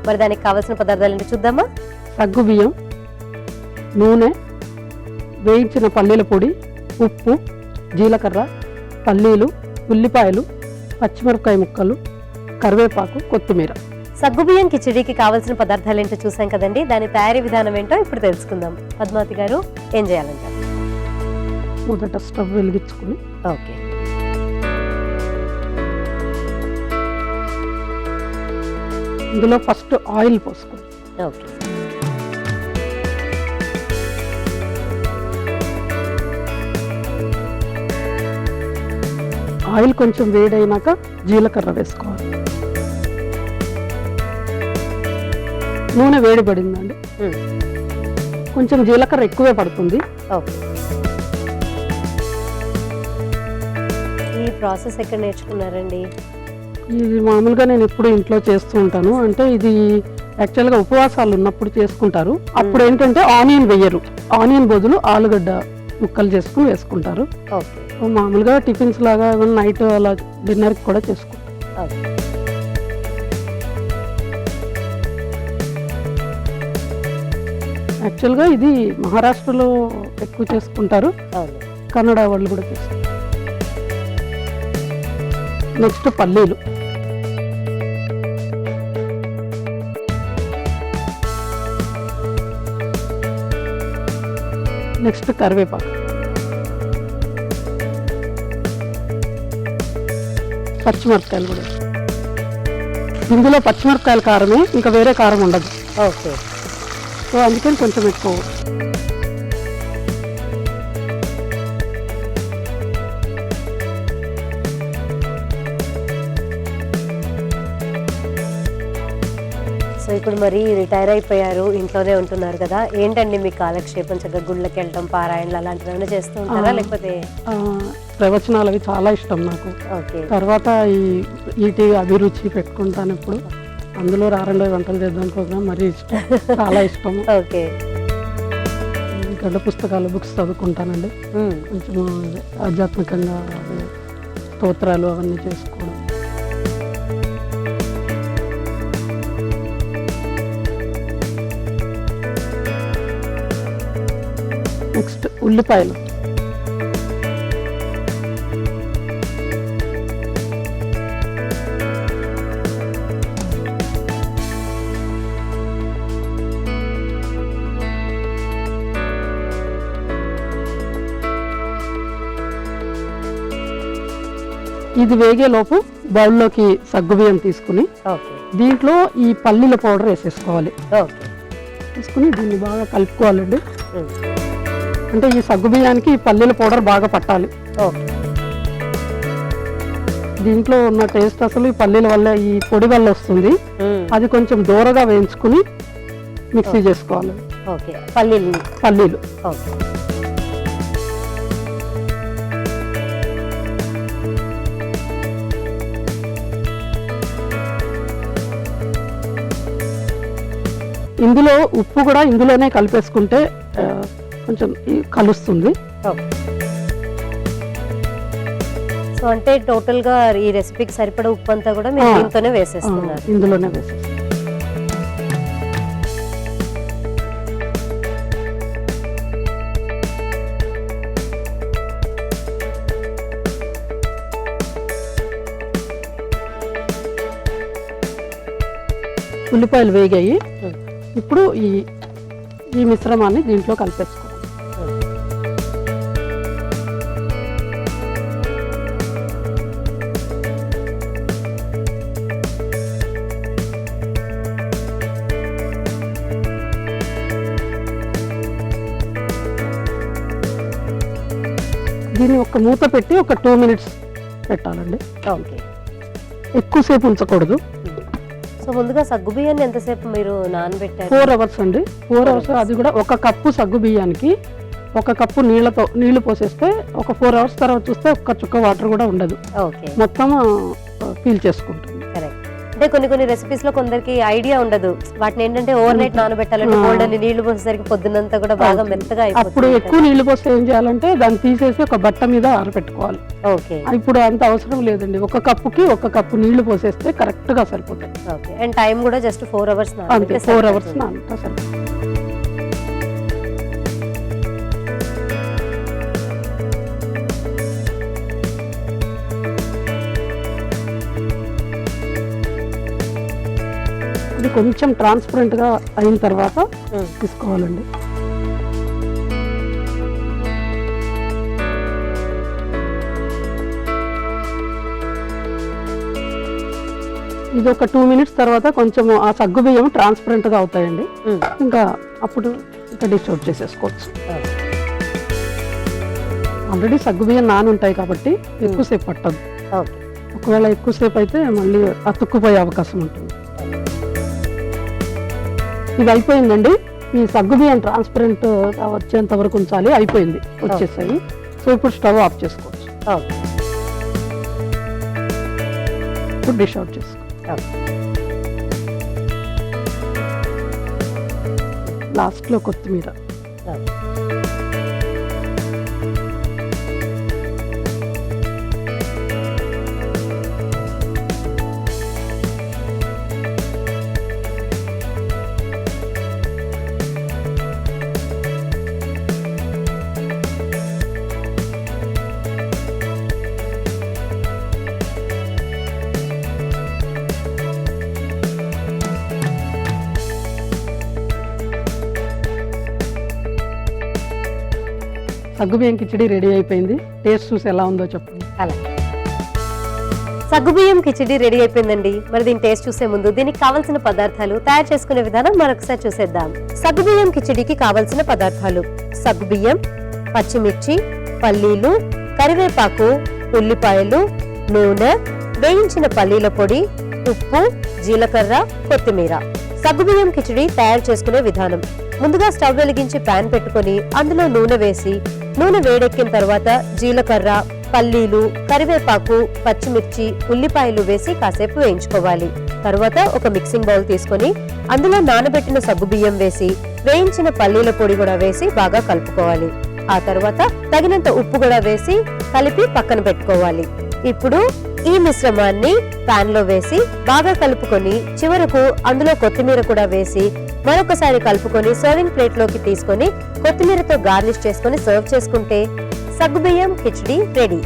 మరి దానికి కావాల్సిన పదార్థాలు ఏంటి చూద్దామా? సగ్గు బియ్యం, నూనె, వేయించిన పల్లీల పొడి, ఉప్పు, జీలకర్ర, పల్లీలు, ఉల్లిపాయలు, పచ్చిమిరపకాయ ముక్కలు, కరివేపాకు, కొత్తిమీర. సగ్గుబియ్యం కిచిడీకి కావాల్సిన పదార్థాలు ఏంటో చూసాం కదండి. దాని తయారీ విధానం ఏంటో ఇప్పుడు తెలుసుకుందాం. పద్మావతి గారు, ఏం చేయాలంటారు? మొదట స్టవ్ వెలిగించుకుని ఓకే, ఇందులో ఫస్ట్ ఆయిల్ పోసుకోండి. ఓకే. ఆయిల్ కొంచెం వేడైనాక జీలకర్ర వేసుకోవాలి. నూనె వేడి పడిందండి, కొంచెం జీలకర్ర ఎక్కువే పడుతుంది. ఓకే. ఈ ప్రాసెస్ ఎక్కడ నేర్చుకున్నారండి? ఇది మామూలుగా నేను ఎప్పుడు ఇంట్లో చేస్తూ ఉంటాను. అంటే ఇది యాక్చువల్గా ఉపవాసాలు ఉన్నప్పుడు చేసుకుంటారు. అప్పుడు ఏంటంటే ఆనియన్ వేయరు, ఆనియన్ బదులు ఆలుగడ్డ ముక్కలు చేసుకుని వేసుకుంటారు. ఓకే. మామూలుగా టిఫిన్స్ లాగా నైట్ అలా డిన్నర్కి కూడా చేసుకుంటారు. ఓకే. యాక్చువల్గా ఇది మహారాష్ట్రలో ఎక్కువ చేసుకుంటారు, అవును. కన్నడ వాళ్ళు కూడా చేసుకుంటారు. నెక్స్ట్ పల్లీలు, నెక్స్ట్ కరివేపాకు, పచ్చిమిరపకాయలు కూడా. ఇందులో పచ్చిమిరపకాయల కారమే, ఇంకా వేరే కారం ఉండదు. ఓకే. సో అందుకని కొంచెం ఎక్కువ. సో ఇప్పుడు మరి రిటైర్ అయిపోయారు, ఇంట్లోనే ఉంటున్నారు కదా, ఏంటండి మీ కాలక్షేపం? చక్కగా గుళ్ళకి వెళ్ళటం, పారాయణలు అలాంటివి ఏమైనా చేస్తూ ఉంటారా లేకపోతే? ప్రవచనాలు అవి చాలా ఇష్టం నాకు. ఓకే. తర్వాత ఈ ఈటీ అభిరుచి పెట్టుకుంటాను ఇప్పుడు. అందులో రారండో వంటలు చేద్దాం ప్రోగ్రామ్ మరీ ఇష్టం, చాలా ఇష్టం. ఓకే. గడ్డ పుస్తకాలు, బుక్స్ చదువుకుంటానండి. కొంచెం ఆధ్యాత్మికంగా స్తోత్రాలు అవన్నీ చేసుకోవడం. నెక్స్ట్ ఉల్లిపాయలు, ఇది వేగేలోపు బౌల్లోకి సగ్గుబియ్యం తీసుకుని దీంట్లో ఈ పల్లీల పౌడర్ వేసేసుకోవాలి. తీసుకుని దీన్ని బాగా కలుపుకోవాలండి. అంటే ఈ సగ్గుబియ్యానికి ఈ పల్లీల పౌడర్ బాగా పట్టాలి. దీంట్లో ఉన్న టేస్ట్ అసలు ఈ పల్లీల వల్ల, ఈ పొడి వల్ల వస్తుంది. అది కొంచెం దూరగా వేయించుకుని మిక్సీ చేసుకోవాలి. పల్లీలు ఇందులో ఉప్పు కూడా ఇందులోనే కలిపేసుకుంటే కొంచెం కలుస్తుంది. సో అంటే టోటల్ గా ఈ రెసిపీకి సరిపడా ఉప్పు అంతా కూడా మీరు దీంతోనే వేసేస్తున్నారు? ఇందులోనే వేసేస్తాం. ఉల్లిపాయలు వేగాయి. ఇప్పుడు ఈ మిశ్రమాన్ని దీంట్లో కలిపేసుకోవాలి. దీన్ని ఒక మూత పెట్టి ఒక 2 minutes పెట్టాలండి. ఓకే. ఎక్కువసేపు ఉంచకూడదు. సో ముందుగా సగ్గు బియ్యాన్ని ఎంతసేపు మీరు నానబెట్టారు? 4 hours అండి. 4 hours. అది కూడా ఒక కప్పు సగ్గు బియ్యానికి 1 కప్పు నీళ్లు పోసేస్తే ఒక 4 hours తర్వాత చూస్తే ఒక్క చుక్క వాటర్ కూడా ఉండదు. మొత్తం పీల్ చేసుకుంటుంది. అంటే కొన్ని రెసిపీస్ లో కొందరికి ఐడియా ఉండదు, వాటిని ఏంటంటే ఓవర్ నైట్ నానబెట్టాలంటే బోల్డ్ అని నీళ్లు పోసేసరికి పొద్దున్నంతా కూడా బాగా మెత్తగా అప్పుడు అయిపోతుంది. ఎక్కువ నీళ్లు పోస్తే ఏం చేయాలంటే దాన్ని తీసేసి ఒక బట్ట మీద ఆరబెట్టుకోవాలి. ఓకే ఇప్పుడు అంత అవసరం లేదండి, ఒక కప్పుకి 1 కప్పు నీళ్లు పోసేస్తే కరెక్ట్ గా సరిపోతాయి. ఓకే. అండ్ టైం కూడా జస్ట్ 4 hours అంతే, 4 hours నానితే సరిపోతుంది. ఇది కొంచెం ట్రాన్స్పరెంట్ గా అయిన తర్వాత తీసుకోవాలండి. ఇది ఒక 2 minutes తర్వాత కొంచెం ఆ సగ్గు బియ్యం ట్రాన్స్పరెంట్ గా అవుతాయండి. ఇంకా అప్పుడు ఇంకా డిష్ అవుట్ చేసేసుకోవచ్చు. ఆల్రెడీ సగ్గు బియ్యం నానుంటాయి కాబట్టి ఎక్కువసేపు పట్టదు. ఓకే. ఒకవేళ ఎక్కువసేపు అయితే మళ్ళీ అతుక్కుపోయే అవకాశం ఉంటుంది. ఇది అయిపోయిందండి. ఈ సగ్గు బియ్యం ట్రాన్స్పరెంట్ వచ్చేంత వరకు ఉంచాలి. అయిపోయింది, వచ్చేసాయి. సో ఇప్పుడు స్టవ్ ఆఫ్ చేసుకోవచ్చు. ఓకే. ఇప్పుడు డిష్ అవుట్ చేసుకోవచ్చు. లాస్ట్ లో కొత్తిమీర. సగ్గుబియ్యం కిచిడి రెడీ అయిపోయింది. టేస్ట్ చూసి ఎలా ఉందో చెప్పండి. అలా సగ్గుబియ్యం కిచిడి రెడీ అయిపోయిందండి. మరి దీని టేస్ట్ చూసే ముందు దీనికి కావాల్సిన పదార్థాలు, తయారు చేసుకునే విధానం మరొకసారి చూసేద్దాం. సగ్గుబియ్యం కిచిడికి కావాల్సిన పదార్థాలు: సగ్గుబియ్యం, పచ్చిమిర్చి, పల్లీలు, కరివేపాకు, ఉల్లిపాయలు, నూనె, వేయించిన పల్లీల పొడి, ఉప్పు, జీలకర్ర, కొత్తిమీర. సగ్గుబియ్యం కిచిడి తయారు చేసుకునే విధానం: ముందుగా స్టవ్ వెలిగించి పాన్ పెట్టుకొని అందులో నూనె వేసి, నూనె వేడెక్కిన తర్వాత జీలకర్ర, పల్లీలు, కరివేపాకు, పచ్చిమిర్చి, ఉల్లిపాయలు వేసి కాసేపు వేయించుకోవాలి. తర్వాత ఒక మిక్సింగ్ బౌల్ తీసుకొని అందులో నానబెట్టిన సగ్గుబియ్యం వేసి, వేయించిన పల్లీల పొడి కూడా వేసి బాగా కలుపుకోవాలి. ఆ తర్వాత తగినంత ఉప్పు కూడా వేసి కలిపి పక్కన పెట్టుకోవాలి. ఇప్పుడు ఈ మిశ్రమాన్ని పాన్ లో వేసి బాగా కలుపుకొని చివరకు అందులో కొత్తిమీర కూడా వేసి మరొకసారి కలుపుకొని సర్వింగ్ ప్లేట్ లోకి తీసుకొని కొత్తిమీరతో గార్నిష్ చేసుకొని సర్వ్ చేసుకుంటే సగ్గుబియ్యం కిచిడి రెడీ.